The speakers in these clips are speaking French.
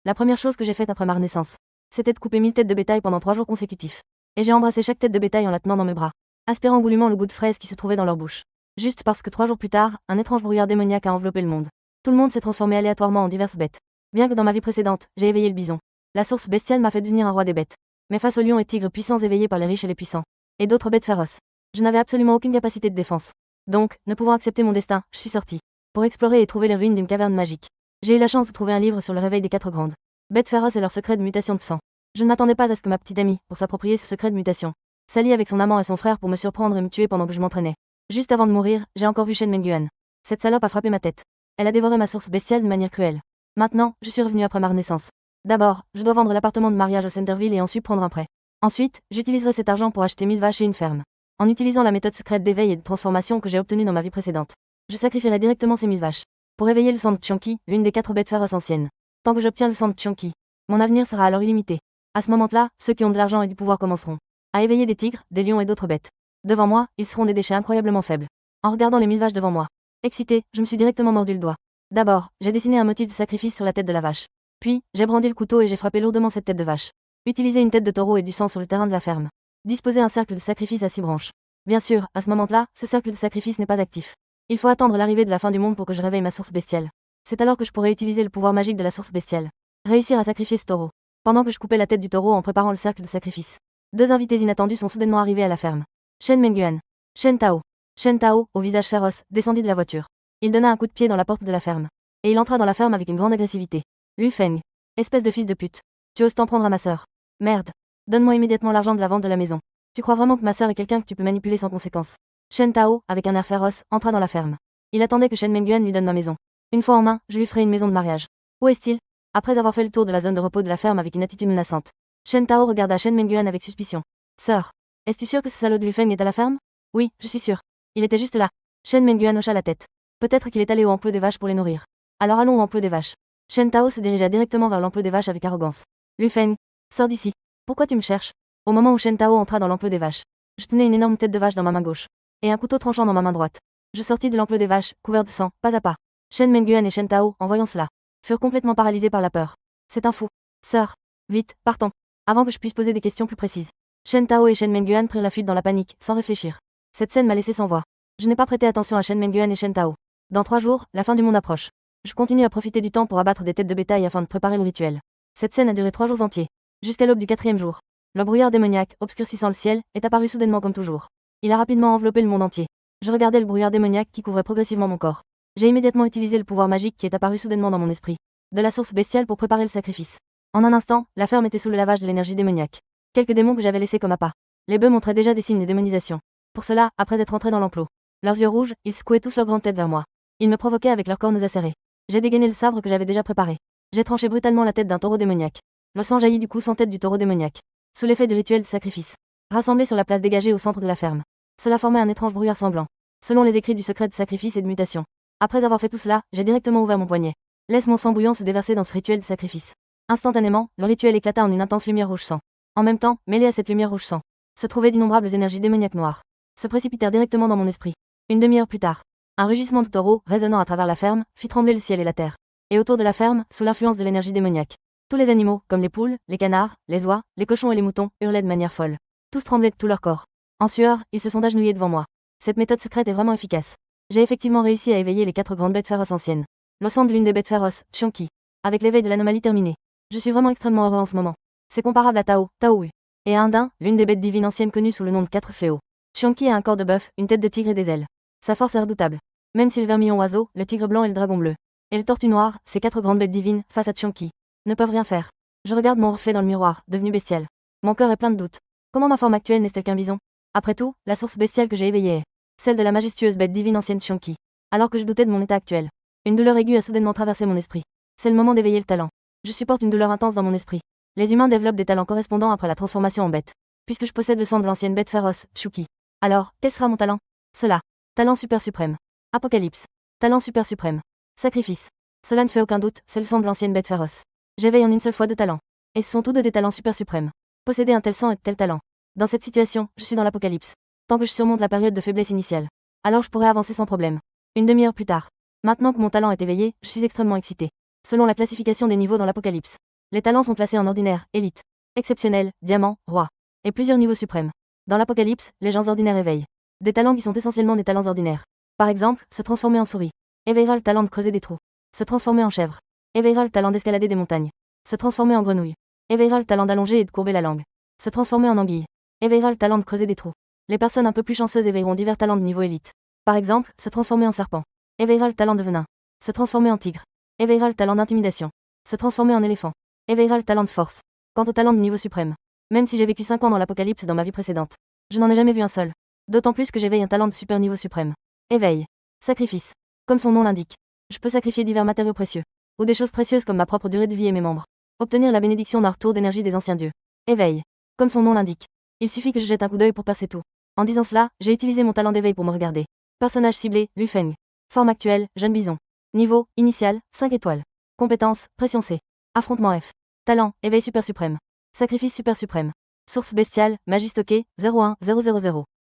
La première chose que j'ai faite après ma renaissance, c'était de couper 1000 têtes de bétail pendant 3 jours consécutifs. Et j'ai embrassé chaque tête de bétail en la tenant dans mes bras, aspirant goulûment le goût de fraise qui se trouvait dans leur bouche. Juste parce que 3 jours plus tard, un étrange brouillard démoniaque a enveloppé le monde. Tout le monde s'est transformé aléatoirement en diverses bêtes. Bien que dans ma vie précédente, j'ai éveillé le bison. La source bestiale m'a fait devenir un roi des bêtes. Mais face aux lions et tigres puissants éveillés par les riches et les puissants, et d'autres bêtes féroces, je n'avais absolument aucune capacité de défense. Donc, ne pouvant accepter mon destin, je suis sorti pour explorer et trouver les ruines d'une caverne magique. J'ai eu la chance de trouver un livre sur le réveil des 4 grandes bêtes féroces et leur secret de mutation de sang. Je ne m'attendais pas à ce que ma petite amie, pour s'approprier ce secret de mutation, s'allie avec son amant et son frère pour me surprendre et me tuer pendant que je m'entraînais. Juste avant de mourir, j'ai encore vu Shen Menguan. Cette salope a frappé ma tête. Elle a dévoré ma source bestiale de manière cruelle. Maintenant, je suis revenu après ma renaissance. D'abord, je dois vendre l'appartement de mariage au Centerville et ensuite prendre un prêt. Ensuite, j'utiliserai cet argent pour acheter 1000 vaches et une ferme. En utilisant la méthode secrète d'éveil et de transformation que j'ai obtenue dans ma vie précédente, je sacrifierai directement ces 1000 vaches pour éveiller le sang de Chonki, l'une des 4 bêtes féroces anciennes. Tant que j'obtiens le sang de Chonki, mon avenir sera alors illimité. À ce moment-là, ceux qui ont de l'argent et du pouvoir commenceront à éveiller des tigres, des lions et d'autres bêtes. Devant moi, ils seront des déchets incroyablement faibles. En regardant les 1000 vaches devant moi, excité, je me suis directement mordu le doigt. D'abord, j'ai dessiné un motif de sacrifice sur la tête de la vache. Puis, j'ai brandi le couteau et j'ai frappé lourdement cette tête de vache. Utilisez une tête de taureau et du sang sur le terrain de la ferme. Disposez un cercle de sacrifice à 6 branches. Bien sûr, à ce moment-là, ce cercle de sacrifice n'est pas actif. Il faut attendre l'arrivée de la fin du monde pour que je réveille ma source bestiale. C'est alors que je pourrai utiliser le pouvoir magique de la source bestiale. Réussir à sacrifier ce taureau. Pendant que je coupais la tête du taureau en préparant le cercle de sacrifice, 2 invités inattendus sont soudainement arrivés à la ferme. Shen Menguan. Shen Tao. Shen Tao, au visage féroce, descendit de la voiture. Il donna un coup de pied dans la porte de la ferme. Et il entra dans la ferme avec une grande agressivité. Lu Feng. Espèce de fils de pute. Tu oses t'en prendre à ma sœur. Merde. Donne-moi immédiatement l'argent de la vente de la maison. Tu crois vraiment que ma sœur est quelqu'un que tu peux manipuler sans conséquence? Shen Tao, avec un air féroce, entra dans la ferme. Il attendait que Shen Menguan lui donne ma maison. Une fois en main, je lui ferai une maison de mariage. Où est-il? Après avoir fait le tour de la zone de repos de la ferme avec une attitude menaçante, Shen Tao regarda Shen Menguan avec suspicion. Sœur, es-tu sûr que ce salaud de Lu Feng est à la ferme? Oui, je suis sûr. Il était juste là. Shen Menguan hocha la tête. Peut-être qu'il est allé au enclos des vaches pour les nourrir. Alors allons au enclos des vaches. Shen Tao se dirigea directement vers l'enclos des vaches avec arrogance. Lu Feng, sors d'ici. Pourquoi tu me cherches? Au moment où Shen Tao entra dans l'enclos des vaches, je tenais une énorme tête de vache dans ma main gauche et un couteau tranchant dans ma main droite. Je sortis de l'enclos des vaches, couvert de sang, pas à pas. Shen Menguan et Shen Tao, en voyant cela, furent complètement paralysés par la peur. C'est un fou. Sœur, vite, partons, avant que je puisse poser des questions plus précises. Shen Tao et Shen Menguan prirent la fuite dans la panique, sans réfléchir. Cette scène m'a laissé sans voix. Je n'ai pas prêté attention à Shen Menguan et Shen Tao. Dans 3 jours, la fin du monde approche. Je continue à profiter du temps pour abattre des têtes de bétail afin de préparer le rituel. Cette scène a duré 3 jours entiers, jusqu'à l'aube du 4e jour. Le brouillard démoniaque, obscurcissant le ciel, est apparu soudainement comme toujours. Il a rapidement enveloppé le monde entier. Je regardais le brouillard démoniaque qui couvrait progressivement mon corps. J'ai immédiatement utilisé le pouvoir magique qui est apparu soudainement dans mon esprit, de la source bestiale pour préparer le sacrifice. En un instant, la ferme était sous le lavage de l'énergie démoniaque. Quelques démons que j'avais laissés comme appât. Les bœufs montraient déjà des signes de démonisation. Pour cela, après être entrés dans l'enclos, leurs yeux rouges, ils secouaient tous leurs grandes têtes vers moi. Ils me provoquaient avec leurs cornes acérées. J'ai dégainé le sabre que j'avais déjà préparé. J'ai tranché brutalement la tête d'un taureau démoniaque. Le sang jaillit du cou sans tête du taureau démoniaque, sous l'effet du rituel de sacrifice. Rassemblés sur la place dégagée au centre de la ferme, cela formait un étrange brouillard sanglant, selon les écrits du secret de sacrifice et de mutation. Après avoir fait tout cela, j'ai directement ouvert mon poignet. Laisse mon sang bouillant se déverser dans ce rituel de sacrifice. Instantanément, le rituel éclata en une intense lumière rouge sang. En même temps, mêlée à cette lumière rouge sang, se trouvaient d'innombrables énergies démoniaques noires, se précipitèrent directement dans mon esprit. Une demi-heure plus tard, un rugissement de taureau, résonnant à travers la ferme, fit trembler le ciel et la terre. Et autour de la ferme, sous l'influence de l'énergie démoniaque, tous les animaux, comme les poules, les canards, les oies, les cochons et les moutons, hurlaient de manière folle. Tous tremblaient de tout leur corps. En sueur, ils se sont agenouillés devant moi. Cette méthode secrète est vraiment efficace. J'ai effectivement réussi à éveiller les 4 grandes bêtes féroces anciennes. Le sang de l'une des bêtes féroces, Chonki. Avec l'éveil de l'anomalie terminé. Je suis vraiment extrêmement heureux en ce moment. C'est comparable à Tao, Taohu. Et à Indin, l'une des bêtes divines anciennes connues sous le nom de 4 fléaux. Chonki a un corps de bœuf, une tête de tigre et des ailes. Sa force est redoutable. Même si le vermillon oiseau, le tigre blanc et le dragon bleu, et le tortue noir, ces 4 grandes bêtes divines, face à Chonki, ne peuvent rien faire. Je regarde mon reflet dans le miroir, devenu bestial. Mon cœur est plein de doutes. Comment ma forme actuelle n'est-elle qu'un bison? Après tout, la source bestiale que j'ai éveillée est celle de la majestueuse bête divine ancienne Chonki. Alors que je doutais de mon état actuel, une douleur aiguë a soudainement traversé mon esprit. C'est le moment d'éveiller le talent. Je supporte une douleur intense dans mon esprit. Les humains développent des talents correspondants après la transformation en bête. Puisque je possède le sang de l'ancienne bête féroce, Shuki. Alors, quel sera mon talent? Cela. Talent super suprême. Apocalypse. Talent super suprême. Sacrifice. Cela ne fait aucun doute, c'est le sang de l'ancienne bête féroce. J'éveille en une seule fois 2 talents. Et ce sont tous 2 des talents super suprêmes. Posséder un tel sang et de tels talents. Dans cette situation, je suis dans l'apocalypse. Tant que je surmonte la période de faiblesse initiale, alors je pourrai avancer sans problème. Une demi-heure plus tard. Maintenant que mon talent est éveillé, je suis extrêmement excité. Selon la classification des niveaux dans l'apocalypse, Les talents sont classés en ordinaire, élite, exceptionnel, diamant, roi, et plusieurs niveaux suprêmes. Dans l'Apocalypse, les gens ordinaires éveillent des talents qui sont essentiellement des talents ordinaires. Par exemple, se transformer en souris éveillera le talent de creuser des trous. Se transformer en chèvre éveillera le talent d'escalader des montagnes. Se transformer en grenouille éveillera le talent d'allonger et de courber la langue. Se transformer en anguille éveillera le talent de creuser des trous. Les personnes un peu plus chanceuses éveilleront divers talents de niveau élite. Par exemple, se transformer en serpent éveillera le talent de venin. Se transformer en tigre éveillera le talent d'intimidation. Se transformer en éléphant éveillera le talent de force. Quant au talent de niveau suprême, même si j'ai vécu 5 ans dans l'Apocalypse dans ma vie précédente, je n'en ai jamais vu un seul. D'autant plus que j'éveille un talent de super niveau suprême. Éveil. Sacrifice. Comme son nom l'indique, je peux sacrifier divers matériaux précieux, ou des choses précieuses comme ma propre durée de vie et mes membres. Obtenir la bénédiction d'un retour d'énergie des anciens dieux. Éveil. Comme son nom l'indique, il suffit que je jette un coup d'œil pour percer tout. En disant cela, j'ai utilisé mon talent d'éveil pour me regarder. Personnage ciblé, Lu Feng. Forme actuelle, jeune bison. Niveau, initial, 5 étoiles. Compétence, pression C. Affrontement F. Talent, éveil super suprême. Sacrifice super suprême. Source bestiale, magie stockée, 01000.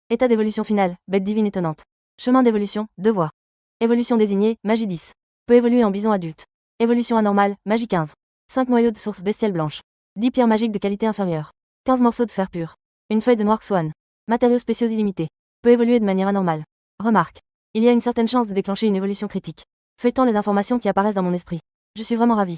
État d'évolution finale, bête divine étonnante. Chemin d'évolution, 2 voies. Évolution désignée, magie 10. Peut évoluer en bison adulte. Évolution anormale, magie 15. 5 noyaux de source bestiale blanche. 10 pierres magiques de qualité inférieure. 15 morceaux de fer pur. Une feuille de noir swan. Matériaux spéciaux illimités. Peut évoluer de manière anormale. Remarque. Il y a une certaine chance de déclencher une évolution critique. Feuilletant les informations qui apparaissent dans mon esprit. Je suis vraiment ravi.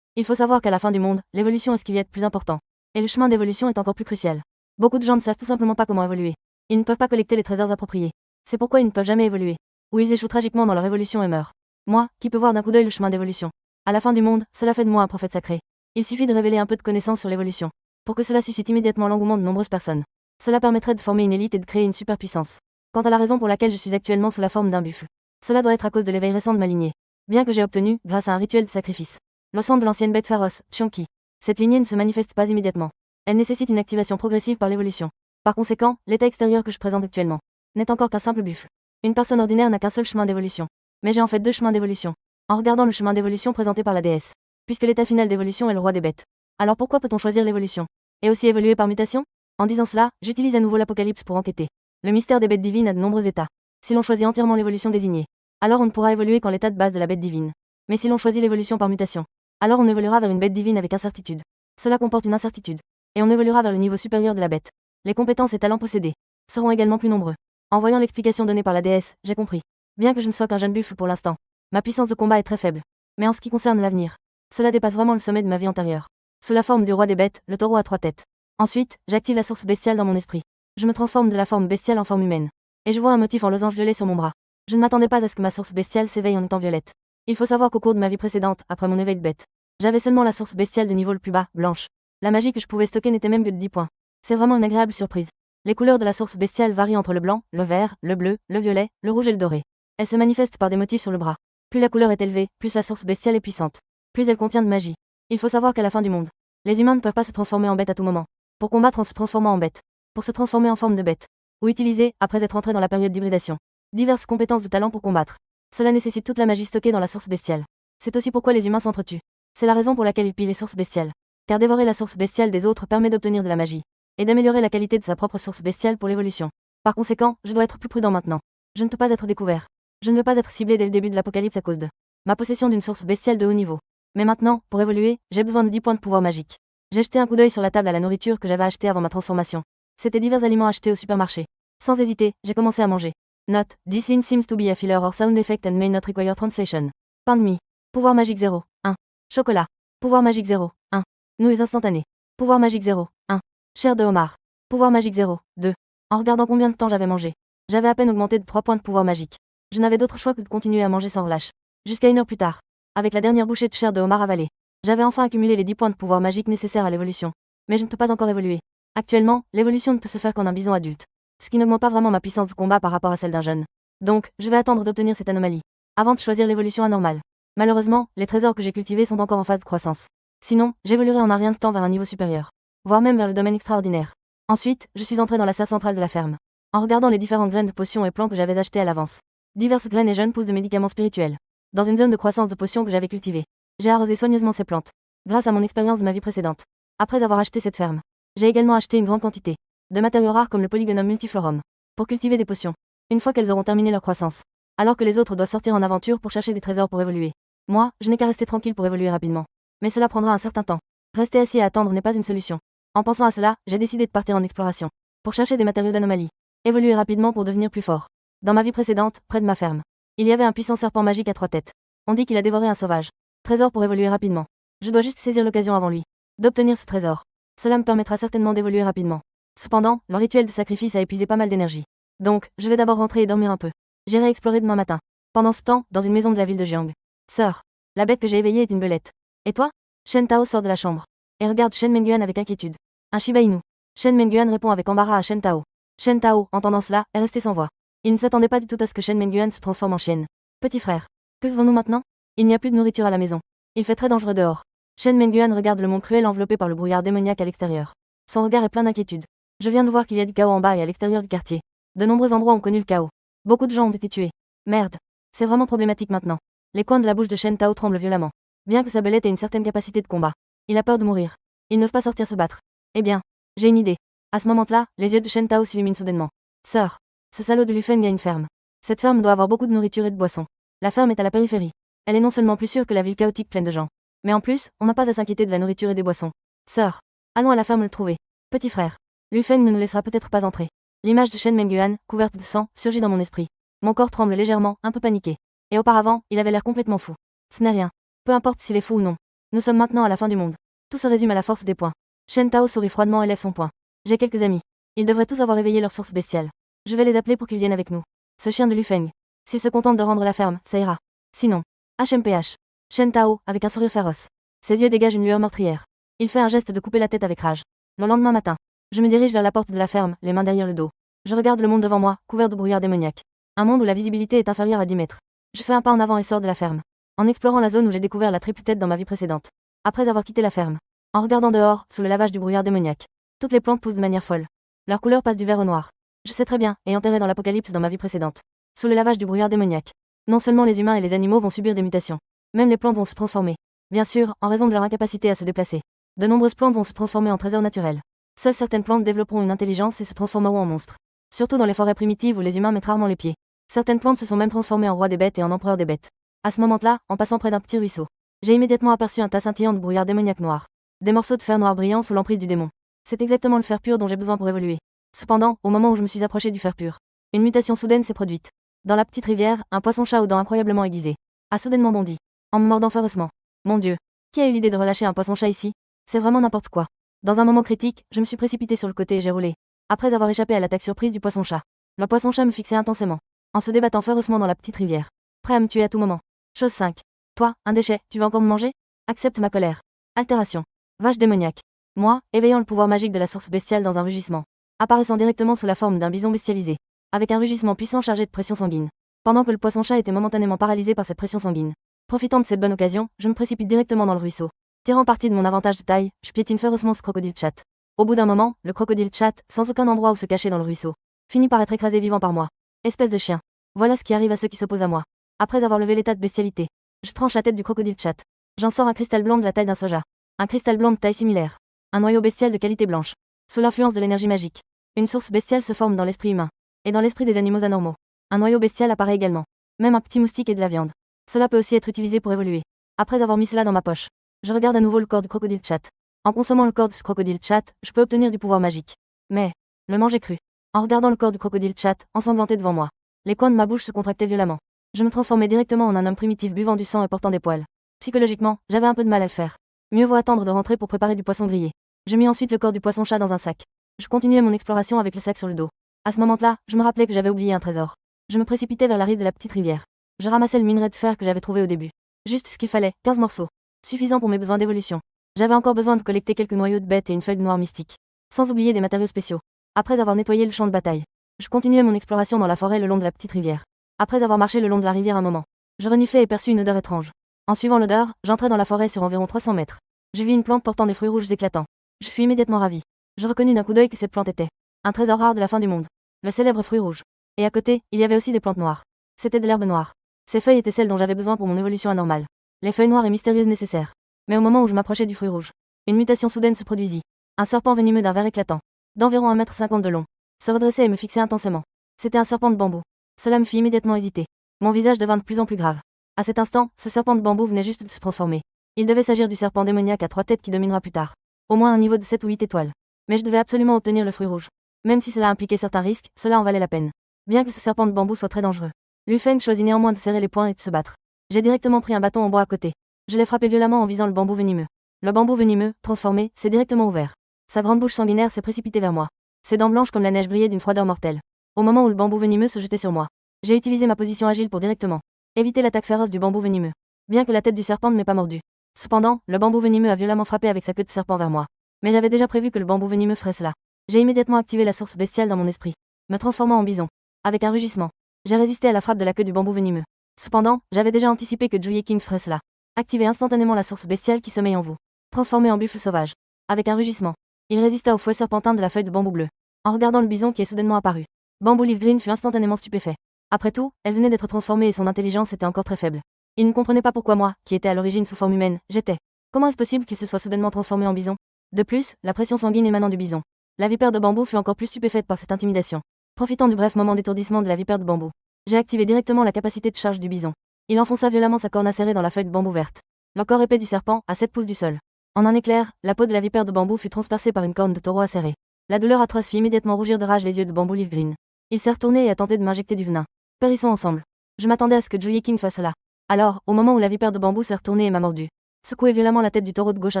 Il faut savoir qu'à la fin du monde, l'évolution est ce qu'il y a de plus important. Et le chemin d'évolution est encore plus crucial. Beaucoup de gens ne savent tout simplement pas comment évoluer. Ils ne peuvent pas collecter les trésors appropriés. C'est pourquoi ils ne peuvent jamais évoluer. Ou ils échouent tragiquement dans leur évolution et meurent. Moi, qui peux voir d'un coup d'œil le chemin d'évolution. À la fin du monde, cela fait de moi un prophète sacré. Il suffit de révéler un peu de connaissances sur l'évolution, pour que cela suscite immédiatement l'engouement de nombreuses personnes. Cela permettrait de former une élite et de créer une superpuissance. Quant à la raison pour laquelle je suis actuellement sous la forme d'un buffle, cela doit être à cause de l'éveil récent de ma lignée. Bien que j'ai obtenu, grâce à un rituel de sacrifice, le sang de l'ancienne bête féroce, Chionki. Cette lignée ne se manifeste pas immédiatement. Elle nécessite une activation progressive par l'évolution. Par conséquent, l'état extérieur que je présente actuellement n'est encore qu'un simple buffle. Une personne ordinaire n'a qu'un seul chemin d'évolution. Mais j'ai en fait 2 chemins d'évolution. En regardant le chemin d'évolution présenté par la déesse. Puisque l'état final d'évolution est le roi des bêtes. Alors pourquoi peut-on choisir l'évolution? Et aussi évoluer par mutation? En disant cela, j'utilise à nouveau l'Apocalypse pour enquêter. Le mystère des bêtes divines a de nombreux états. Si l'on choisit entièrement l'évolution désignée, alors on ne pourra évoluer qu'en l'état de base de la bête divine. Mais si l'on choisit l'évolution par mutation, alors on évoluera vers une bête divine avec incertitude. Cela comporte une incertitude. Et on évoluera vers le niveau supérieur de la bête. Les compétences et talents possédés seront également plus nombreux. En voyant l'explication donnée par la déesse, j'ai compris. Bien que je ne sois qu'un jeune buffle pour l'instant, ma puissance de combat est très faible. Mais en ce qui concerne l'avenir, cela dépasse vraiment le sommet de ma vie antérieure. Sous la forme du roi des bêtes, le taureau à 3 têtes. Ensuite, j'active la source bestiale dans mon esprit. Je me transforme de la forme bestiale en forme humaine. Et je vois un motif en losange violet sur mon bras. Je ne m'attendais pas à ce que ma source bestiale s'éveille en étant violette. Il faut savoir qu'au cours de ma vie précédente, après mon éveil de bête, j'avais seulement la source bestiale de niveau le plus bas, blanche. La magie que je pouvais stocker n'était même que de 10 points. C'est vraiment une agréable surprise. Les couleurs de la source bestiale varient entre le blanc, le vert, le bleu, le violet, le rouge et le doré. Elle se manifeste par des motifs sur le bras. Plus la couleur est élevée, plus la source bestiale est puissante. Plus elle contient de magie. Il faut savoir qu'à la fin du monde, les humains ne peuvent pas se transformer en bête à tout moment. Pour combattre en se transformant en bête. Pour se transformer en forme de bête. Ou utiliser, après être entré dans la période d'hybridation, diverses compétences de talent pour combattre. Cela nécessite toute la magie stockée dans la source bestiale. C'est aussi pourquoi les humains s'entretuent. C'est la raison pour laquelle ils pillent les sources bestiales. Car dévorer la source bestiale des autres permet d'obtenir de la magie. Et d'améliorer la qualité de sa propre source bestiale pour l'évolution. Par conséquent, je dois être plus prudent maintenant. Je ne peux pas être découvert. Je ne veux pas être ciblé dès le début de l'apocalypse à cause de ma possession d'une source bestiale de haut niveau. Mais maintenant, pour évoluer, j'ai besoin de 10 points de pouvoir magique. J'ai jeté un coup d'œil sur la table à la nourriture que j'avais achetée avant ma transformation. C'était divers aliments achetés au supermarché. Sans hésiter, j'ai commencé à manger. Note, this line seems to be a filler or sound effect and may not require translation. Pain de mie. Pouvoir magique 0. 1. Chocolat. Pouvoir magique 0. 1. Nouilles instantanées. Pouvoir magique 0. 1. Chair de homard. Pouvoir magique 0. 2. En regardant combien de temps j'avais mangé, j'avais à peine augmenté de 3 points de pouvoir magique. Je n'avais d'autre choix que de continuer à manger sans relâche. Jusqu'à 1 heure plus tard, avec la dernière bouchée de chair de homard avalée, j'avais enfin accumulé les 10 points de pouvoir magique nécessaires à l'évolution. Mais je ne peux pas encore évoluer. Actuellement, l'évolution ne peut se faire qu'en un bison adulte. Ce qui n'augmente pas vraiment ma puissance de combat par rapport à celle d'un jeune. Donc, je vais attendre d'obtenir cette anomalie, avant de choisir l'évolution anormale. Malheureusement, les trésors que j'ai cultivés sont encore en phase de croissance. Sinon, j'évoluerai en un rien de temps vers un niveau supérieur. Voire même vers le domaine extraordinaire. Ensuite, je suis entré dans la salle centrale de la ferme. En regardant les différentes graines de potions et plants que j'avais achetées à l'avance. Diverses graines et jeunes pousses de médicaments spirituels. Dans une zone de croissance de potions que j'avais cultivée. J'ai arrosé soigneusement ces plantes. Grâce à mon expérience de ma vie précédente. Après avoir acheté cette ferme, j'ai également acheté une grande quantité de matériaux rares comme le Polygonum multiflorum. Pour cultiver des potions. Une fois qu'elles auront terminé leur croissance. Alors que les autres doivent sortir en aventure pour chercher des trésors pour évoluer. Moi, je n'ai qu'à rester tranquille pour évoluer rapidement. Mais cela prendra un certain temps. Rester assis et attendre n'est pas une solution. En pensant à cela, j'ai décidé de partir en exploration. Pour chercher des matériaux d'anomalie. Évoluer rapidement pour devenir plus fort. Dans ma vie précédente, près de ma ferme, il y avait un puissant serpent magique à 3 têtes. On dit qu'il a dévoré un sauvage. Trésor pour évoluer rapidement. Je dois juste saisir l'occasion avant lui. D'obtenir ce trésor. Cela me permettra certainement d'évoluer rapidement. Cependant, le rituel de sacrifice a épuisé pas mal d'énergie. Donc, je vais d'abord rentrer et dormir un peu. J'irai explorer demain matin. Pendant ce temps, dans une maison de la ville de Jiang. Sœur, la bête que j'ai éveillée est une belette. Et toi? Shen Tao sort de la chambre. Et regarde Shen Menguan avec inquiétude. Un Shiba Inu. Shen Menguan répond avec embarras à Shen Tao. Shen Tao, entendant cela, est resté sans voix. Il ne s'attendait pas du tout à ce que Shen Menguan se transforme en chienne. Petit frère, que faisons-nous maintenant? Il n'y a plus de nourriture à la maison. Il fait très dangereux dehors. Shen Menguan regarde le monde cruel enveloppé par le brouillard démoniaque à l'extérieur. Son regard est plein d'inquiétude. Je viens de voir qu'il y a du chaos en bas et à l'extérieur du quartier. De nombreux endroits ont connu le chaos. Beaucoup de gens ont été tués. Merde. C'est vraiment problématique maintenant. Les coins de la bouche de Shen Tao tremblent violemment. Bien que sa belette ait une certaine capacité de combat, il a peur de mourir. Il n'ose pas sortir se battre. Eh bien, j'ai une idée. À ce moment-là, les yeux de Shen Tao s'illuminent soudainement. Sœur, ce salaud de Lu Feng a une ferme. Cette ferme doit avoir beaucoup de nourriture et de boissons. La ferme est à la périphérie. Elle est non seulement plus sûre que la ville chaotique pleine de gens, mais en plus, on n'a pas à s'inquiéter de la nourriture et des boissons. Sœur, allons à la ferme le trouver. Petit frère, Lu Feng ne nous laissera peut-être pas entrer. L'image de Shen Menguan, couverte de sang, surgit dans mon esprit. Mon corps tremble légèrement, un peu paniqué. Et auparavant, il avait l'air complètement fou. Ce n'est rien. Peu importe s'il est fou ou non. Nous sommes maintenant à la fin du monde. Tout se résume à la force des poings. Shen Tao sourit froidement et lève son poing. J'ai quelques amis. Ils devraient tous avoir éveillé leur source bestiale. Je vais les appeler pour qu'ils viennent avec nous. Ce chien de Lu Feng. S'il se contente de rendre la ferme, ça ira. Sinon. HMPH. Shen Tao, avec un sourire féroce. Ses yeux dégagent une lueur meurtrière. Il fait un geste de couper la tête avec rage. Le lendemain matin, je me dirige vers la porte de la ferme, les mains derrière le dos. Je regarde le monde devant moi, couvert de brouillard démoniaque. Un monde où la visibilité est inférieure à 10 mètres. Je fais un pas en avant et sors de la ferme. En explorant la zone où j'ai découvert la triple tête dans ma vie précédente. Après avoir quitté la ferme. En regardant dehors, sous le lavage du brouillard démoniaque. Toutes les plantes poussent de manière folle. Leur couleur passe du vert au noir. Je sais très bien, ayant erré dans l'apocalypse dans ma vie précédente. Sous le lavage du brouillard démoniaque. Non seulement les humains et les animaux vont subir des mutations. Même les plantes vont se transformer. Bien sûr, en raison de leur incapacité à se déplacer. De nombreuses plantes vont se transformer en trésors naturels. Seules certaines plantes développeront une intelligence et se transformeront en monstres. Surtout dans les forêts primitives où les humains mettent rarement les pieds. Certaines plantes se sont même transformées en rois des bêtes et en empereurs des bêtes. À ce moment-là, en passant près d'un petit ruisseau, j'ai immédiatement aperçu un tas scintillant de brouillard démoniaque noir. Des morceaux de fer noir brillants sous l'emprise du démon. C'est exactement le fer pur dont j'ai besoin pour évoluer. Cependant, au moment où je me suis approché du fer pur, une mutation soudaine s'est produite. Dans la petite rivière, un poisson-chat aux dents incroyablement aiguisées a soudainement bondi, en me mordant férocement. Mon Dieu, qui a eu l'idée de relâcher un poisson-chat ici? C'est vraiment n'importe quoi. Dans un moment critique, je me suis précipité sur le côté et j'ai roulé. Après avoir échappé à l'attaque surprise du poisson-chat. Le poisson-chat me fixait intensément, en se débattant férocement dans la petite rivière, prêt à me tuer à tout moment. Chose 5. Toi, un déchet, tu veux encore me manger? Accepte ma colère. Altération. Vache démoniaque. Moi, éveillant le pouvoir magique de la source bestiale dans un rugissement, apparaissant directement sous la forme d'un bison bestialisé, avec un rugissement puissant chargé de pression sanguine. Pendant que le poisson-chat était momentanément paralysé par cette pression sanguine. Profitant de cette bonne occasion, je me précipite directement dans le ruisseau. Tirant parti de mon avantage de taille, je piétine férocement ce crocodile chat. Au bout d'un moment, le crocodile chat, sans aucun endroit où se cacher dans le ruisseau, finit par être écrasé vivant par moi. Espèce de chien. Voilà ce qui arrive à ceux qui s'opposent à moi. Après avoir levé l'état de bestialité, je tranche la tête du crocodile chat. J'en sors un cristal blanc de la taille d'un soja. Un cristal blanc de taille similaire. Un noyau bestial de qualité blanche. Sous l'influence de l'énergie magique. Une source bestiale se forme dans l'esprit humain. Et dans l'esprit des animaux anormaux. Un noyau bestial apparaît également. Même un petit moustique et de la viande. Cela peut aussi être utilisé pour évoluer. Après avoir mis cela dans ma poche, je regarde à nouveau le corps du crocodile chat. En consommant le corps de ce crocodile chat, je peux obtenir du pouvoir magique. Mais, le manger cru. En regardant le corps du crocodile chat, ensanglanté devant moi, les coins de ma bouche se contractaient violemment. Je me transformais directement en un homme primitif buvant du sang et portant des poils. Psychologiquement, j'avais un peu de mal à le faire. Mieux vaut attendre de rentrer pour préparer du poisson grillé. Je mis ensuite le corps du poisson chat dans un sac. Je continuais mon exploration avec le sac sur le dos. À ce moment-là, je me rappelais que j'avais oublié un trésor. Je me précipitais vers la rive de la petite rivière. Je ramassais le minerai de fer que j'avais trouvé au début. Juste ce qu'il fallait, 15 morceaux. Suffisant pour mes besoins d'évolution. J'avais encore besoin de collecter quelques noyaux de bêtes et une feuille de noir mystique. Sans oublier des matériaux spéciaux. Après avoir nettoyé le champ de bataille, je continuais mon exploration dans la forêt le long de la petite rivière. Après avoir marché le long de la rivière un moment, je reniflais et perçus une odeur étrange. En suivant l'odeur, j'entrai dans la forêt sur environ 300 mètres. Je vis une plante portant des fruits rouges éclatants. Je fus immédiatement ravi. Je reconnus d'un coup d'œil que cette plante était un trésor rare de la fin du monde. Le célèbre fruit rouge. Et à côté, il y avait aussi des plantes noires. C'était de l'herbe noire. Ces feuilles étaient celles dont j'avais besoin pour mon évolution anormale. Les feuilles noires et mystérieuses nécessaires. Mais au moment où je m'approchais du fruit rouge, une mutation soudaine se produisit. Un serpent venimeux d'un vert éclatant, d'environ 1,50 m de long, se redressait et me fixait intensément. C'était un serpent de bambou. Cela me fit immédiatement hésiter. Mon visage devint de plus en plus grave. À cet instant, ce serpent de bambou venait juste de se transformer. Il devait s'agir du serpent démoniaque à 3 têtes qui dominera plus tard. Au moins un niveau de 7 ou 8 étoiles. Mais je devais absolument obtenir le fruit rouge. Même si cela impliquait certains risques, cela en valait la peine. Bien que ce serpent de bambou soit très dangereux. Lu Feng choisit néanmoins de serrer les poings et de se battre. J'ai directement pris un bâton en bois à côté. Je l'ai frappé violemment en visant le bambou venimeux. Le bambou venimeux, transformé, s'est directement ouvert. Sa grande bouche sanguinaire s'est précipitée vers moi. Ses dents blanches comme la neige brillaient d'une froideur mortelle. Au moment où le bambou venimeux se jetait sur moi, j'ai utilisé ma position agile pour directement éviter l'attaque féroce du bambou venimeux. Bien que la tête du serpent ne m'ait pas mordu. Cependant, le bambou venimeux a violemment frappé avec sa queue de serpent vers moi. Mais j'avais déjà prévu que le bambou venimeux ferait cela. J'ai immédiatement activé la source bestiale dans mon esprit, me transformant en bison. Avec un rugissement, j'ai résisté à la frappe de la queue du bambou venimeux. Cependant, j'avais déjà anticipé que Juyi King ferait cela. Activez instantanément la source bestiale qui sommeille en vous. Transformé en buffle sauvage. Avec un rugissement, il résista au fouet serpentin de la feuille de bambou bleu. En regardant le bison qui est soudainement apparu, Bamboo Leaf Green fut instantanément stupéfait. Après tout, elle venait d'être transformée et son intelligence était encore très faible. Il ne comprenait pas pourquoi moi, qui étais à l'origine sous forme humaine, j'étais. Comment est-ce possible qu'il se soit soudainement transformé en bison? De plus, la pression sanguine émanant du bison. La vipère de bambou fut encore plus stupéfaite par cette intimidation. Profitant du bref moment d'étourdissement de la vipère de bambou, j'ai activé directement la capacité de charge du bison. Il enfonça violemment sa corne acérée dans la feuille de bambou verte. Le corps épais du serpent, à 7 pouces du sol. En un éclair, la peau de la vipère de bambou fut transpercée par une corne de taureau acérée. La douleur atroce fit immédiatement rougir de rage les yeux de Bamboo Leaf Green. Il s'est retourné et a tenté de m'injecter du venin. Périssons ensemble. Je m'attendais à ce que Juyi King fasse cela. Alors, au moment où la vipère de bambou s'est retournée et m'a mordu, secoué violemment la tête du taureau de gauche à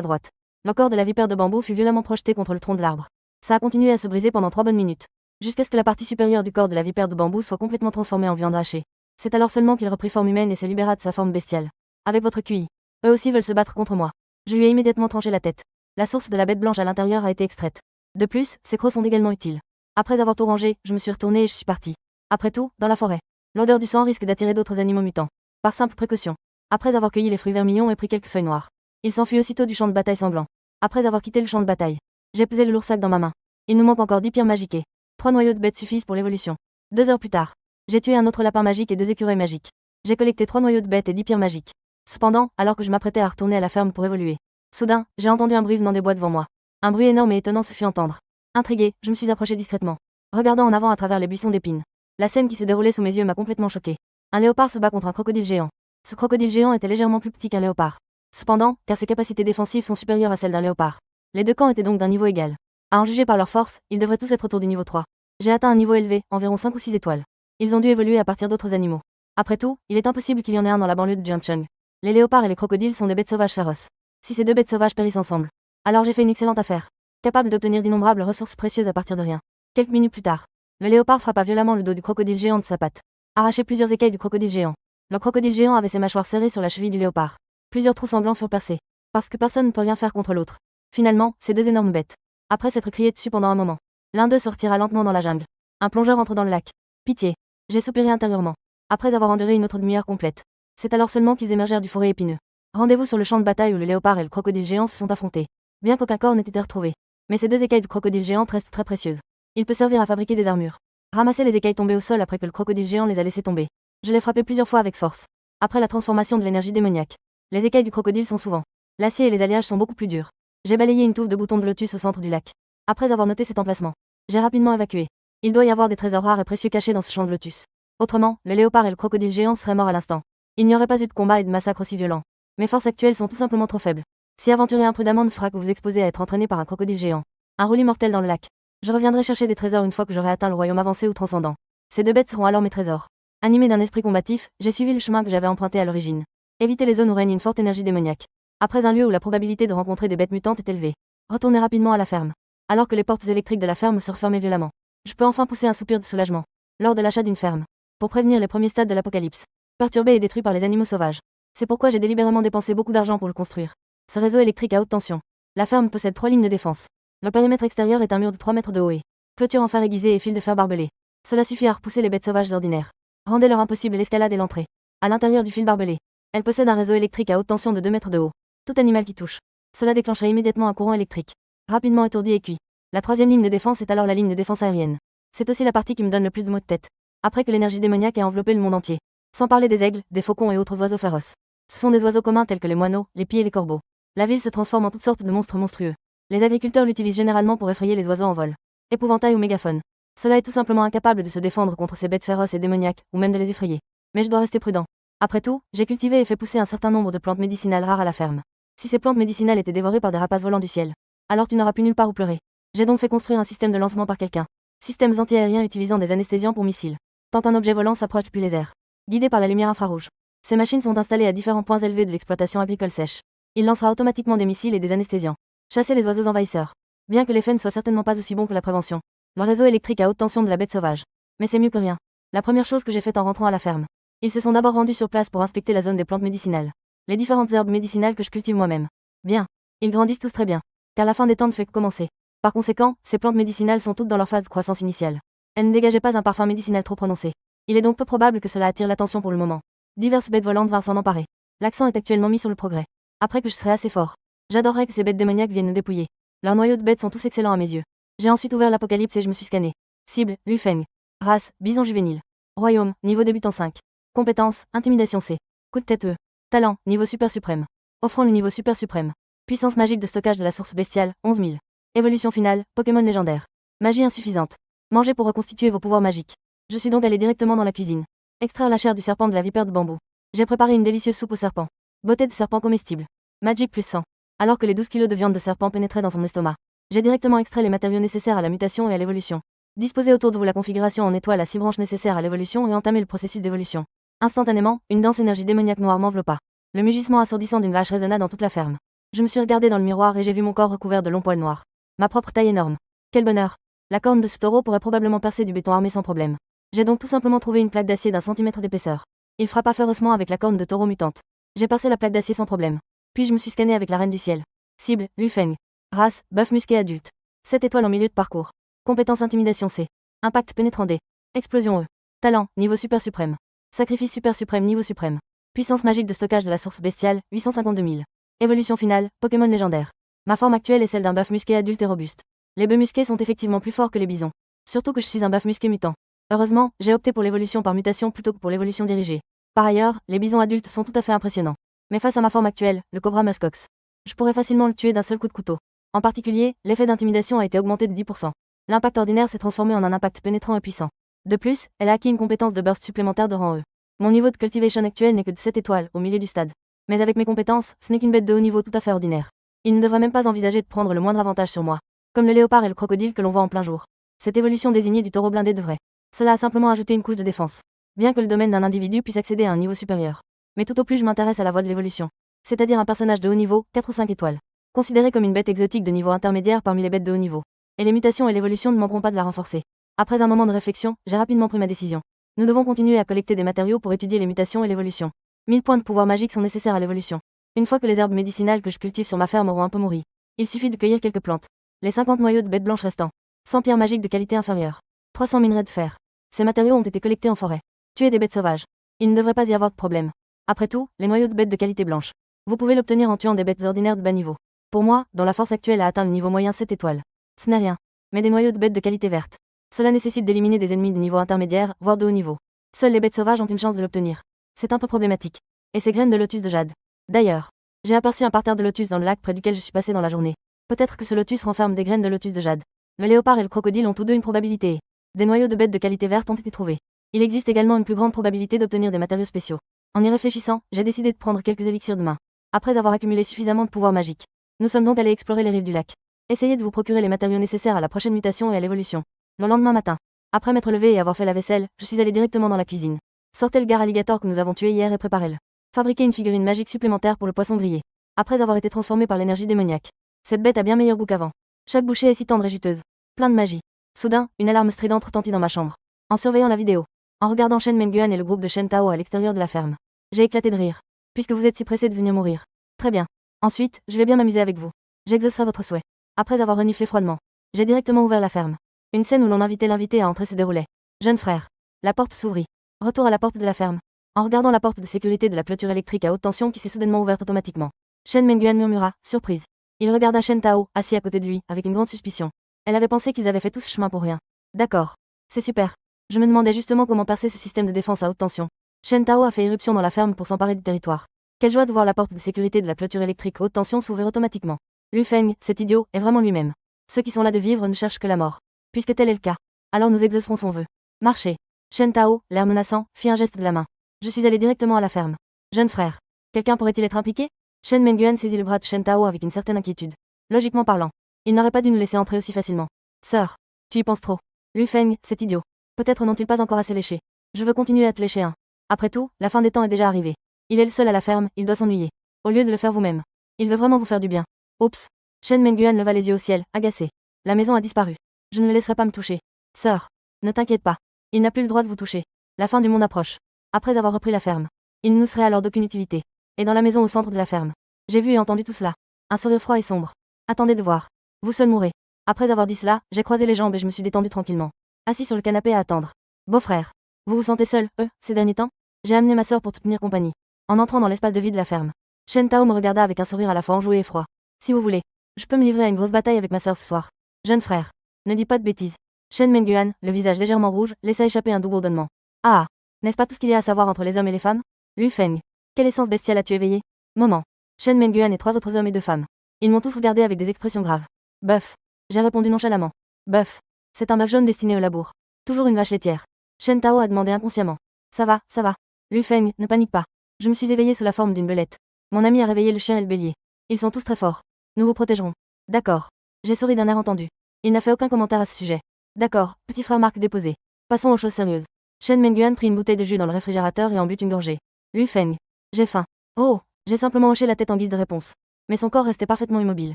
droite. Le corps de la vipère de bambou fut violemment projeté contre le tronc de l'arbre. Ça a continué à se briser pendant 3 bonnes minutes, jusqu'à ce que la partie supérieure du corps de la vipère de bambou soit complètement transformée en viande hachée. C'est alors seulement qu'il reprit forme humaine et se libéra de sa forme bestiale. Avec votre QI. Eux aussi veulent se battre contre moi. Je lui ai immédiatement tranché la tête. La source de la bête blanche à l'intérieur a été extraite. De plus, ses crocs sont également utiles. Après avoir tout rangé, je me suis retourné et je suis parti. Après tout, dans la forêt, l'odeur du sang risque d'attirer d'autres animaux mutants. Par simple précaution. Après avoir cueilli les fruits vermillons et pris quelques feuilles noires, il s'enfuit aussitôt du champ de bataille sanglant. Après avoir quitté le champ de bataille, j'ai pesé le lourd sac dans ma main. Il nous manque encore 10 pierres magiques. 3 noyaux de bêtes suffisent pour l'évolution. 2 heures plus tard, j'ai tué un autre lapin magique et 2 écureuils magiques. J'ai collecté 3 noyaux de bêtes et 10 pierres magiques. Cependant, alors que je m'apprêtais à retourner à la ferme pour évoluer, soudain, j'ai entendu un bruit venant des bois devant moi. Un bruit énorme et étonnant se fit entendre. Intrigué, je me suis approché discrètement, regardant en avant à travers les buissons d'épines. La scène qui se déroulait sous mes yeux m'a complètement choqué. Un léopard se bat contre un crocodile géant. Ce crocodile géant était légèrement plus petit qu'un léopard. Cependant, car ses capacités défensives sont supérieures à celles d'un léopard. Les deux camps étaient donc d'un niveau égal. À en juger par leur force, ils devraient tous être autour du niveau 3. J'ai atteint un niveau élevé, environ 5 ou 6 étoiles. Ils ont dû évoluer à partir d'autres animaux. Après tout, il est impossible qu'il y en ait un dans la banlieue de Jiangcheng. Les léopards et les crocodiles sont des bêtes sauvages féroces. Si ces deux bêtes sauvages périssent ensemble, alors j'ai fait une excellente affaire. Capable d'obtenir d'innombrables ressources précieuses à partir de rien. Quelques minutes plus tard, le léopard frappa violemment le dos du crocodile géant de sa patte. Arraché plusieurs écailles du crocodile géant. Le crocodile géant avait ses mâchoires serrées sur la cheville du léopard. Plusieurs trous sanglants furent percés. Parce que personne ne peut rien faire contre l'autre. Finalement, ces deux énormes bêtes, après s'être criés dessus pendant un moment, l'un d'eux sortira lentement dans la jungle. Un plongeur entre dans le lac. Pitié. J'ai soupiré intérieurement. Après avoir enduré une autre demi-heure complète. C'est alors seulement qu'ils émergèrent du forêt épineux. Rendez-vous sur le champ de bataille où le léopard et le crocodile géant se sont affrontés. Bien qu'aucun corps n'ait été retrouvé. Mais ces deux écailles du crocodile géant restent très précieuses. Il peut servir à fabriquer des armures. Ramasser les écailles tombées au sol après que le crocodile géant les a laissées tomber. Je l'ai frappé plusieurs fois avec force. Après la transformation de l'énergie démoniaque. Les écailles du crocodile sont souvent. L'acier et les alliages sont beaucoup plus durs. J'ai balayé une touffe de boutons de lotus au centre du lac. Après avoir noté cet emplacement, j'ai rapidement évacué. Il doit y avoir des trésors rares et précieux cachés dans ce champ de lotus. Autrement, le léopard et le crocodile géant seraient morts à l'instant. Il n'y aurait pas eu de combat et de massacre aussi violents. Mes forces actuelles sont tout simplement trop faibles. Si aventurer imprudemment ne fera que vous exposer à être entraîné par un crocodile géant. Un roulis mortel dans le lac. Je reviendrai chercher des trésors une fois que j'aurai atteint le royaume avancé ou transcendant. Ces deux bêtes seront alors mes trésors. Animé d'un esprit combatif, j'ai suivi le chemin que j'avais emprunté à l'origine. Éviter les zones où règne une forte énergie démoniaque. Après un lieu où la probabilité de rencontrer des bêtes mutantes est élevée. Retourner rapidement à la ferme. Alors que les portes électriques de la ferme se refermaient violemment. Je peux enfin pousser un soupir de soulagement. Lors de l'achat d'une ferme. Pour prévenir les premiers stades de l'apocalypse. Perturbé et détruit par les animaux sauvages. C'est pourquoi j'ai délibérément dépensé beaucoup d'argent pour le construire. Ce réseau électrique à haute tension. La ferme possède 3 lignes de défense. Le périmètre extérieur est un mur de 3 mètres de haut et clôture en fer aiguisé et fil de fer barbelé. Cela suffit à repousser les bêtes sauvages ordinaires. Rendez leur impossible l'escalade et l'entrée. À l'intérieur du fil barbelé. Elle possède un réseau électrique à haute tension de 2 mètres de haut. Tout animal qui touche. Cela déclencherait immédiatement un courant électrique. Rapidement étourdi et cuit. La 3e ligne de défense est alors la ligne de défense aérienne. C'est aussi la partie qui me donne le plus de maux de tête. Après que l'énergie démoniaque ait enveloppé le monde entier. Sans parler des aigles, des faucons et autres oiseaux féroces. Ce sont des oiseaux communs tels que les moineaux, les pies et les corbeaux. La ville se transforme en toutes sortes de monstres monstrueux. Les agriculteurs l'utilisent généralement pour effrayer les oiseaux en vol. Épouvantail ou mégaphone. Cela est tout simplement incapable de se défendre contre ces bêtes féroces et démoniaques, ou même de les effrayer. Mais je dois rester prudent. Après tout, j'ai cultivé et fait pousser un certain nombre de plantes médicinales rares à la ferme. Si ces plantes médicinales étaient dévorées par des rapaces volants du ciel, alors tu n'auras plus nulle part où pleurer. J'ai donc fait construire un système de lancement par quelqu'un. Systèmes antiaériens utilisant des anesthésiants pour missiles. Tant qu'un objet volant s'approche depuis les airs. Guidé par la lumière infrarouge. Ces machines sont installées à différents points élevés de l'exploitation agricole sèche. Il lancera automatiquement des missiles et des anesthésiants. Chasser les oiseaux envahisseurs. Bien que l'effet ne soit certainement pas aussi bon que la prévention. Le réseau électrique à haute tension de la bête sauvage. Mais c'est mieux que rien. La première chose que j'ai faite en rentrant à la ferme. Ils se sont d'abord rendus sur place pour inspecter la zone des plantes médicinales. Les différentes herbes médicinales que je cultive moi-même. Bien. Ils grandissent tous très bien. Car la fin des temps ne fait que commencer. Par conséquent, ces plantes médicinales sont toutes dans leur phase de croissance initiale. Elles ne dégageaient pas un parfum médicinal trop prononcé. Il est donc peu probable que cela attire l'attention pour le moment. Diverses bêtes volantes vinrent s'en emparer. L'accent est actuellement mis sur le progrès. Après que je serai assez fort. J'adorerais que ces bêtes démoniaques viennent nous dépouiller. Leurs noyaux de bêtes sont tous excellents à mes yeux. J'ai ensuite ouvert l'Apocalypse et je me suis scanné. Cible, Lu Feng. Race, bison juvénile. Royaume, niveau débutant 5. Compétences, intimidation C. Coup de tête E. Talent, niveau super suprême. Offrant le niveau super suprême. Puissance magique de stockage de la source bestiale, 11 000. Évolution finale, Pokémon légendaire. Magie insuffisante. Manger pour reconstituer vos pouvoirs magiques. Je suis donc allé directement dans la cuisine. Extraire la chair du serpent de la vipère de bambou. J'ai préparé une délicieuse soupe au serpent. Beauté de serpent comestible. Magic plus 100. Alors que les 12 kilos de viande de serpent pénétraient dans son estomac. J'ai directement extrait les matériaux nécessaires à la mutation et à l'évolution. Disposez autour de vous la configuration en étoile à 6 branches nécessaires à l'évolution et entamez le processus d'évolution. Instantanément, une dense énergie démoniaque noire m'enveloppa. Le mugissement assourdissant d'une vache résonna dans toute la ferme. Je me suis regardé dans le miroir et j'ai vu mon corps recouvert de longs poils noirs. Ma propre taille énorme. Quel bonheur. La corne de ce taureau pourrait probablement percer du béton armé sans problème. J'ai donc tout simplement trouvé une plaque d'acier d'1 centimètre d'épaisseur. Il frappa férocement avec la corne de taureau mutante. J'ai percé la plaque d'acier sans problème. Puis je me suis scanné avec la reine du ciel. Cible, Lu Feng. Race, bœuf musqué adulte. 7 étoiles en milieu de parcours. Compétence intimidation C. Impact pénétrant D. Explosion E. Talent, niveau super suprême. Sacrifice super suprême niveau suprême. Puissance magique de stockage de la source bestiale, 852 000. Évolution finale, Pokémon légendaire. Ma forme actuelle est celle d'un bœuf musqué adulte et robuste. Les bœufs musqués sont effectivement plus forts que les bisons. Surtout que je suis un bœuf musqué mutant. Heureusement, j'ai opté pour l'évolution par mutation plutôt que pour l'évolution dirigée. Par ailleurs, les bisons adultes sont tout à fait impressionnants. Mais face à ma forme actuelle, le cobra muskox, je pourrais facilement le tuer d'un seul coup de couteau. En particulier, l'effet d'intimidation a été augmenté de 10%. L'impact ordinaire s'est transformé en un impact pénétrant et puissant. De plus, elle a acquis une compétence de burst supplémentaire de rang E. Mon niveau de cultivation actuel n'est que de 7 étoiles, au milieu du stade. Mais avec mes compétences, ce n'est qu'une bête de haut niveau tout à fait ordinaire. Il ne devrait même pas envisager de prendre le moindre avantage sur moi. Comme le léopard et le crocodile que l'on voit en plein jour. Cette évolution désignée du taureau blindé devrait. Cela a simplement ajouté une couche de défense. Bien que le domaine d'un individu puisse accéder à un niveau supérieur. Mais tout au plus je m'intéresse à la voie de l'évolution. C'est-à-dire un personnage de haut niveau, 4 ou 5 étoiles. Considéré comme une bête exotique de niveau intermédiaire parmi les bêtes de haut niveau. Et les mutations et l'évolution ne manqueront pas de la renforcer. Après un moment de réflexion, j'ai rapidement pris ma décision. Nous devons continuer à collecter des matériaux pour étudier les mutations et l'évolution. 1000 points de pouvoir magique sont nécessaires à l'évolution. Une fois que les herbes médicinales que je cultive sur ma ferme auront un peu mouru, il suffit de cueillir quelques plantes. Les 50 noyaux de bêtes blanches restants. 100 pierres magiques de qualité inférieure. 300 minerais de fer. Ces matériaux ont été collectés en forêt. Tuer des bêtes sauvages. Il ne devrait pas y avoir de problème. Après tout, les noyaux de bêtes de qualité blanche. Vous pouvez l'obtenir en tuant des bêtes ordinaires de bas niveau. Pour moi, dont la force actuelle a atteint le niveau moyen 7 étoiles. Ce n'est rien. Mais des noyaux de bêtes de qualité verte. Cela nécessite d'éliminer des ennemis de niveau intermédiaire, voire de haut niveau. Seules les bêtes sauvages ont une chance de l'obtenir. C'est un peu problématique. Et ces graines de lotus de jade. D'ailleurs, j'ai aperçu un parterre de lotus dans le lac près duquel je suis passé dans la journée. Peut-être que ce lotus renferme des graines de lotus de jade. Le léopard et le crocodile ont tous deux une probabilité. Des noyaux de bêtes de qualité verte ont été trouvés. Il existe également une plus grande probabilité d'obtenir des matériaux spéciaux. En y réfléchissant, j'ai décidé de prendre quelques élixirs de main. Après avoir accumulé suffisamment de pouvoir magique. Nous sommes donc allés explorer les rives du lac. Essayez de vous procurer les matériaux nécessaires à la prochaine mutation et à l'évolution. Le lendemain matin, après m'être levé et avoir fait la vaisselle, je suis allé directement dans la cuisine. Sortez le gare alligator que nous avons tué hier et préparez-le. Fabriquez une figurine magique supplémentaire pour le poisson grillé. Après avoir été transformé par l'énergie démoniaque. Cette bête a bien meilleur goût qu'avant. Chaque bouchée est si tendre et juteuse. Plein de magie. Soudain, une alarme stridente retentit dans ma chambre. En surveillant la vidéo. En regardant Shen Menguan et le groupe de Shen Tao à l'extérieur de la ferme. J'ai éclaté de rire. Puisque vous êtes si pressé de venir mourir. Très bien. Ensuite, je vais bien m'amuser avec vous. J'exaucerai votre souhait. Après avoir reniflé froidement. J'ai directement ouvert la ferme. Une scène où l'on invitait l'invité à entrer se déroulait. Jeune frère. La porte s'ouvrit. Retour à la porte de la ferme. En regardant la porte de sécurité de la clôture électrique à haute tension qui s'est soudainement ouverte automatiquement. Shen Menguan murmura, surprise. Il regarda Shen Tao, assis à côté de lui, avec une grande suspicion. Elle avait pensé qu'ils avaient fait tout ce chemin pour rien. D'accord. C'est super. Je me demandais justement comment percer ce système de défense à haute tension. Shen Tao a fait irruption dans la ferme pour s'emparer du territoire. Quelle joie de voir la porte de sécurité de la clôture électrique haute tension s'ouvrir automatiquement. Lu Feng, cet idiot, est vraiment lui-même. Ceux qui sont là de vivre ne cherchent que la mort. Puisque tel est le cas. Alors nous exaucerons son vœu. Marchez. Shen Tao, l'air menaçant, fit un geste de la main. Je suis allé directement à la ferme. Jeune frère. Quelqu'un pourrait-il être impliqué? Shen Mengyuan saisit le bras de Shen Tao avec une certaine inquiétude. Logiquement parlant, il n'aurait pas dû nous laisser entrer aussi facilement. Sœur, tu y penses trop. Lu Feng, c'est idiot. Peut-être n'ont-ils pas encore assez léché. Je veux continuer à te lécher un. Après tout, la fin des temps est déjà arrivée. Il est le seul à la ferme, il doit s'ennuyer. Au lieu de le faire vous-même. Il veut vraiment vous faire du bien. Oups. Shen Mengyuan leva les yeux au ciel, agacé. La maison a disparu. Je ne le laisserai pas me toucher. Sœur, ne t'inquiète pas. Il n'a plus le droit de vous toucher. La fin du monde approche. Après avoir repris la ferme, il ne nous serait alors d'aucune utilité. Et dans la maison au centre de la ferme, j'ai vu et entendu tout cela. Un sourire froid et sombre. Attendez de voir. Vous seul mourrez. Après avoir dit cela, j'ai croisé les jambes et je me suis détendu tranquillement. Assis sur le canapé à attendre. Beau-frère. Vous vous sentez seul, ces derniers temps? J'ai amené ma sœur pour te tenir compagnie. En entrant dans l'espace de vie de la ferme, Shen Tao me regarda avec un sourire à la fois enjoué et froid. Si vous voulez, je peux me livrer à une grosse bataille avec ma sœur ce soir. Jeune frère. Ne dis pas de bêtises. Shen Mengyuan, le visage légèrement rouge, laissa échapper un doux bourdonnement. Ah, n'est-ce pas tout ce qu'il y a à savoir entre les hommes et les femmes? Lu Feng. Quelle essence bestiale as-tu éveillée? Moment. Shen Mengyuan et 3 autres hommes et 2 femmes. Ils m'ont tous regardé avec des expressions graves. Bœuf. J'ai répondu nonchalamment. Bœuf. C'est un bœuf jaune destiné au labour. Toujours une vache laitière. Shen Tao a demandé inconsciemment. Ça va, ça va. Lu Feng, ne panique pas. Je me suis éveillée sous la forme d'une belette. Mon ami a réveillé le chien et le bélier. Ils sont tous très forts. Nous vous protégerons. D'accord. J'ai souri d'un air entendu. Il n'a fait aucun commentaire à ce sujet. D'accord, petit frère Marc déposé. Passons aux choses sérieuses. Shen Mengyuan prit une bouteille de jus dans le réfrigérateur et en but une gorgée. Lu Feng. J'ai faim. Oh, j'ai simplement hoché la tête en guise de réponse. Mais son corps restait parfaitement immobile.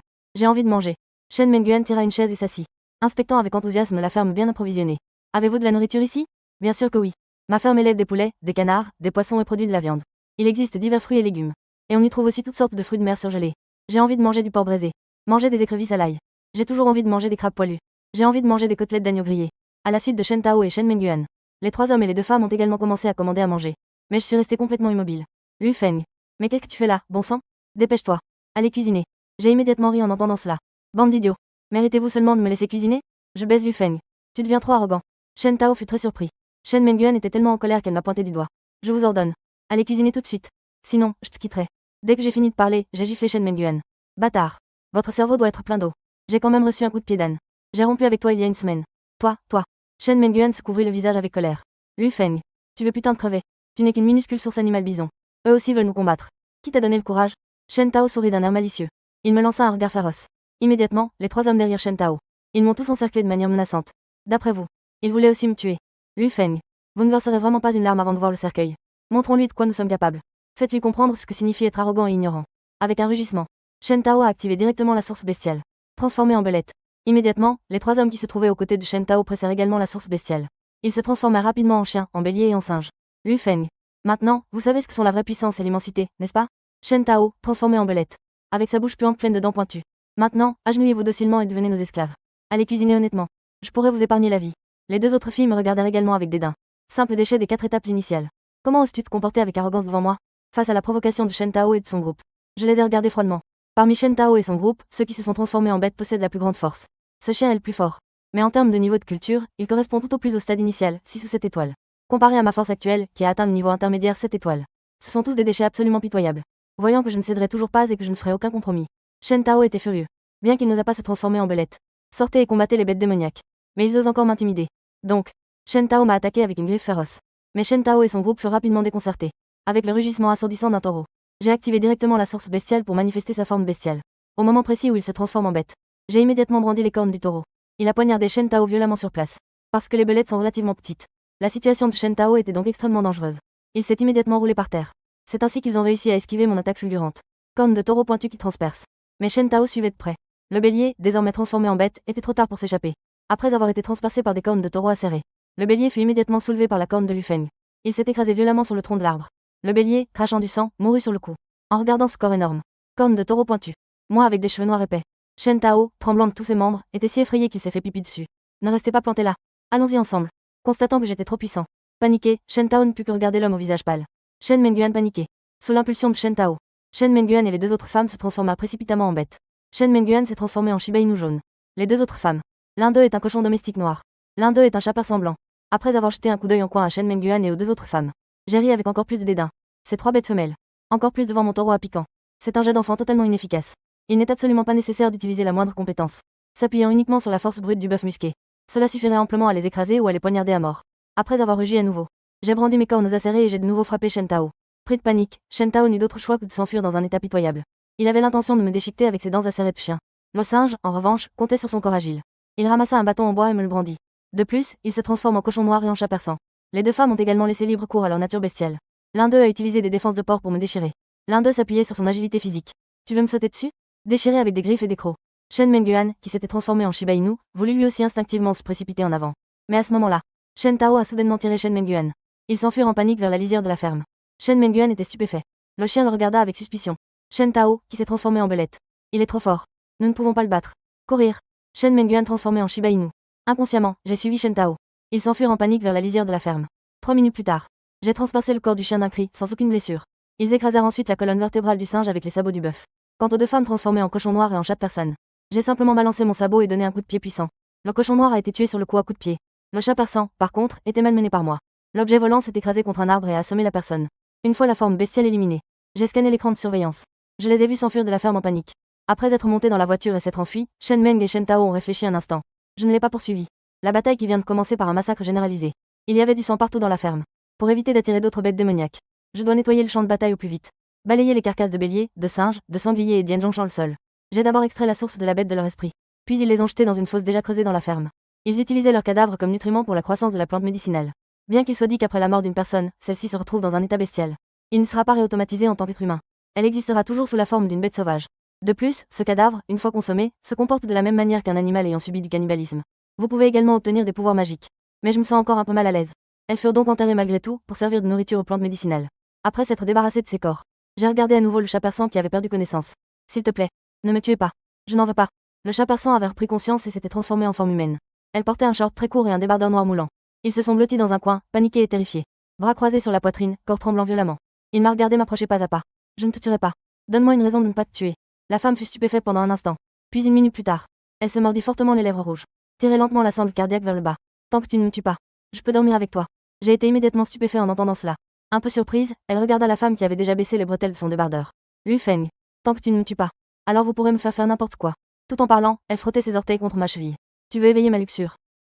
J'ai envie de manger. Shen Mengyuan tira une chaise et s'assit, inspectant avec enthousiasme la ferme bien approvisionnée. Avez-vous de la nourriture ici? Bien sûr que oui. Ma ferme élève des poulets, des canards, des poissons et produit de la viande. Il existe divers fruits et légumes. Et on y trouve aussi toutes sortes de fruits de mer surgelés. J'ai envie de manger du porc braisé. Manger des écrevisses à l'ail. J'ai toujours envie de manger des crabes poilus. J'ai envie de manger des côtelettes d'agneau grillées. À la suite de Shen Tao et Shen Mengyuan, les 3 hommes et les 2 femmes ont également commencé à commander à manger. Mais je suis resté complètement immobile. Lu Feng. Mais qu'est-ce que tu fais là, bon sang? Dépêche-toi. Allez cuisiner. J'ai immédiatement ri en entendant cela. Bande d'idiots. Méritez-vous seulement de me laisser cuisiner? Je baise Lu Feng. Tu deviens trop arrogant. Shen Tao fut très surpris. Shen Mengyuan était tellement en colère qu'elle m'a pointé du doigt. Je vous ordonne. Allez cuisiner tout de suite. Sinon, je te quitterai. Dès que j'ai fini de parler, j'ai giflé Shen Mengyuan. Bâtard. Votre cerveau doit être plein d'eau. J'ai quand même reçu un coup de pied d'âne. J'ai rompu avec toi il y a une semaine. Toi. Shen Mengyuan se couvrit le visage avec colère. Lu Feng. Tu veux putain de crever. Tu n'es qu'une minuscule source animale bison. Eux aussi veulent nous combattre. Qui t'a donné le courage? Shen Tao sourit d'un air malicieux. Il me lança un regard féroce. Immédiatement, les 3 hommes derrière Shen Tao. Ils m'ont tous encerclé de manière menaçante. D'après vous, ils voulaient aussi me tuer. Lu Feng. Vous ne verserez vraiment pas une larme avant de voir le cercueil. Montrons-lui de quoi nous sommes capables. Faites-lui comprendre ce que signifie être arrogant et ignorant. Avec un rugissement, Shen Tao a activé directement la source bestiale. Transformée en belette. Immédiatement, les 3 hommes qui se trouvaient aux côtés de Shen Tao pressèrent également la source bestiale. Ils se transformèrent rapidement en chien, en bélier et en singe. Lu Feng. Maintenant, vous savez ce que sont la vraie puissance et l'immensité, n'est-ce pas? Shen Tao, transformé en belette. Avec sa bouche puante pleine de dents pointues. Maintenant, agenouillez-vous docilement et devenez nos esclaves. Allez cuisiner honnêtement. Je pourrais vous épargner la vie. Les 2 autres filles me regardèrent également avec dédain. Simple déchet des 4 étapes initiales. Comment oses-tu te comporter avec arrogance devant moi? Face à la provocation de Shen Tao et de son groupe. Je les ai regardés froidement. Parmi Shen Tao et son groupe, ceux qui se sont transformés en bêtes possèdent la plus grande force. Ce chien est le plus fort. Mais en termes de niveau de culture, il correspond tout au plus au stade initial, 6 ou 7 étoiles. Comparé à ma force actuelle, qui a atteint le niveau intermédiaire 7 étoiles. Ce sont tous des déchets absolument pitoyables. Voyant que je ne céderai toujours pas et que je ne ferai aucun compromis. Shen Tao était furieux. Bien qu'il n'osât pas se transformer en belette. Sortez et combattez les bêtes démoniaques. Mais ils osent encore m'intimider. Donc, Shen Tao m'a attaqué avec une griffe féroce. Mais Shen Tao et son groupe furent rapidement déconcertés. Avec le rugissement assourdissant d'un taureau. J'ai activé directement la source bestiale pour manifester sa forme bestiale. Au moment précis où il se transforme en bête, j'ai immédiatement brandi les cornes du taureau. Il a poignardé Shen Tao violemment sur place. Parce que les belettes sont relativement petites. La situation de Shen Tao était donc extrêmement dangereuse. Il s'est immédiatement roulé par terre. C'est ainsi qu'ils ont réussi à esquiver mon attaque fulgurante. Cornes de taureau pointues qui transpercent. Mais Shen Tao suivait de près. Le bélier, désormais transformé en bête, était trop tard pour s'échapper. Après avoir été transpercé par des cornes de taureau acérées, le bélier fut immédiatement soulevé par la corne de Lu Feng. Il s'est écrasé violemment sur le tronc de l'arbre. Le bélier, crachant du sang, mourut sur le coup. En regardant ce corps énorme. Corne de taureau pointu. Moi avec des cheveux noirs épais. Shen Tao, tremblant de tous ses membres, était si effrayé qu'il s'est fait pipi dessus. Ne restez pas planté là. Allons-y ensemble. Constatant que j'étais trop puissant. Paniqué, Shen Tao ne put que regarder l'homme au visage pâle. Shen Mengyuan paniqué. Sous l'impulsion de Shen Tao, Shen Mengyuan et les 2 autres femmes se transformèrent précipitamment en bêtes. Shen Mengyuan s'est transformé en Shiba Inu jaune. Les 2 autres femmes. L'un d'eux est un cochon domestique noir. L'un d'eux est un chat persan blanc. Après avoir jeté un coup d'œil en coin à Shen Mengyuan et aux 2 autres femmes, j'ai ri avec encore plus de dédain. Ces 3 bêtes femelles. Encore plus devant mon taureau à piquant. C'est un jet d'enfant totalement inefficace. Il n'est absolument pas nécessaire d'utiliser la moindre compétence. S'appuyant uniquement sur la force brute du bœuf musqué. Cela suffirait amplement à les écraser ou à les poignarder à mort. Après avoir rugi à nouveau, j'ai brandi mes cornes acérées et j'ai de nouveau frappé Shen Tao. Pris de panique, Shen Tao n'eut d'autre choix que de s'enfuir dans un état pitoyable. Il avait l'intention de me déchiqueter avec ses dents acérées de chien. Le singe, en revanche, comptait sur son corps agile. Il ramassa un bâton en bois et me le brandit. De plus, il se transforme en cochon noir et en chat persan. Les deux femmes ont également laissé libre cours à leur nature bestiale. L'un d'eux a utilisé des défenses de porc pour me déchirer. L'un d'eux s'appuyait sur son agilité physique. Tu veux me sauter dessus? Déchiré avec des griffes et des crocs. Shen Menguan, qui s'était transformé en Shiba Inu, voulut lui aussi instinctivement se précipiter en avant. Mais à ce moment-là, Shen Tao a soudainement tiré Shen Menguan. Ils s'enfuirent en panique vers la lisière de la ferme. Shen Menguan était stupéfait. Le chien le regarda avec suspicion. Shen Tao, qui s'est transformé en belette. Il est trop fort. Nous ne pouvons pas le battre. Courir. Shen Menguan transformé en Shiba Inu. Inconsciemment, j'ai suivi Shen Tao. Ils s'enfuirent en panique vers la lisière de la ferme. 3 minutes plus tard, j'ai transpercé le corps du chien d'un cri, sans aucune blessure. Ils écrasèrent ensuite la colonne vertébrale du singe avec les sabots du bœuf. Quant aux deux femmes transformées en cochon noir et en chat persan, j'ai simplement balancé mon sabot et donné un coup de pied puissant. Le cochon noir a été tué sur le coup à coup de pied. Le chat persan, par contre, était malmené par moi. L'objet volant s'est écrasé contre un arbre et a assommé la personne. Une fois la forme bestiale éliminée, j'ai scanné l'écran de surveillance. Je les ai vus s'enfuir de la ferme en panique. Après être montés dans la voiture et s'être enfuis, Shen Meng et Shen Tao ont réfléchi un instant. Je ne l'ai pas poursuivi. La bataille qui vient de commencer par un massacre généralisé. Il y avait du sang partout dans la ferme. Pour éviter d'attirer d'autres bêtes démoniaques, je dois nettoyer le champ de bataille au plus vite. Balayer les carcasses de béliers, de singes, de sangliers et d'hyènes jonchant le sol. J'ai d'abord extrait la source de la bête de leur esprit. Puis ils les ont jetés dans une fosse déjà creusée dans la ferme. Ils utilisaient leurs cadavres comme nutriments pour la croissance de la plante médicinale. Bien qu'il soit dit qu'après la mort d'une personne, celle-ci se retrouve dans un état bestial. Il ne sera pas réautomatisé en tant qu'être humain. Elle existera toujours sous la forme d'une bête sauvage. De plus, ce cadavre, une fois consommé, se comporte de la même manière qu'un animal ayant subi du cannibalisme. Vous pouvez également obtenir des pouvoirs magiques. Mais je me sens encore un peu mal à l'aise. Elles furent donc enterrées malgré tout, pour servir de nourriture aux plantes médicinales. Après s'être débarrassé de ses corps, j'ai regardé à nouveau le chat persan qui avait perdu connaissance. S'il te plaît, ne me tuez pas. Je n'en veux pas. Le chat persan avait repris conscience et s'était transformé en forme humaine. Elle portait un short très court et un débardeur noir moulant. Ils se sont blottis dans un coin, paniqués et terrifiés. Bras croisés sur la poitrine, corps tremblant violemment. Il m'a regardé m'approcher pas à pas. Je ne te tuerai pas. Donne-moi une raison de ne pas te tuer. La femme fut stupéfaite pendant un instant. Puis une minute plus tard, elle se mordit fortement les lèvres rouges. Tirait lentement la sangle cardiaque vers le bas. Tant que tu ne me tues pas, je peux dormir avec toi. J'ai été immédiatement stupéfait en entendant cela. Un peu surprise, elle regarda la femme qui avait déjà baissé les bretelles de son débardeur. Lui Feng. Tant que tu ne me tues pas, alors vous pourrez me faire n'importe quoi. Tout en parlant, elle frottait ses orteils contre ma cheville. Tu veux éveiller ma luxure.